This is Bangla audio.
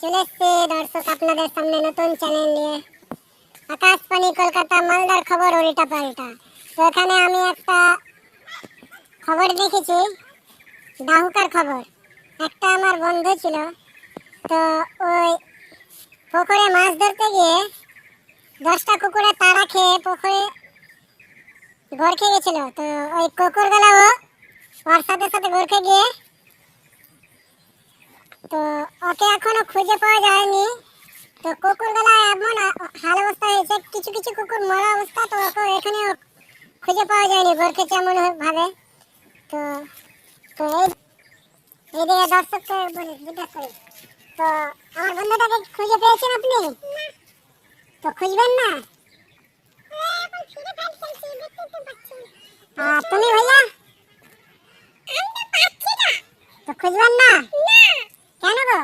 চলে এসেছি দর্শক আপনাদের সামনে নতুন চ্যানেল নিয়ে। আকাশবাণী কলকাতা মালদার খবর উল্টা পাল্টা। তো এখানে আমি একটা খবর দেখেছি, ডাহুকার খবর। একটা আমার বন্ধু ছিল, তো ওই পুকুরে মাছ ধরতে গিয়ে 10টা কুকুরে তাড়া খেয়ে পুকুরে ঘর খেয়ে গেছিল। তো ওই কুকুরগুলাও ওর সাথে সাথে ঘর খেয়ে গিয়ে, তো ওকে এখনো খুঁজে পাওয়া যায়নি। তো কুকুরগুলা এমন হাল অবস্থা হয়েছে, কিছু কিছু কুকুর মরা অবস্থা, তো ওকে এখানে খুঁজে পাওয়া যায়নি ঘর খেয়েছে এমন ভাবে। তো তো এইদিকে দর্শককে বলি, জিজ্ঞাসা করি, তো আমার বন্ধুটাকে খুঁজে পেয়েছেন আপনি? তো খুঁজবেন না? তুমি ভাইয়া তো খুঁজবেন না? কেন গো?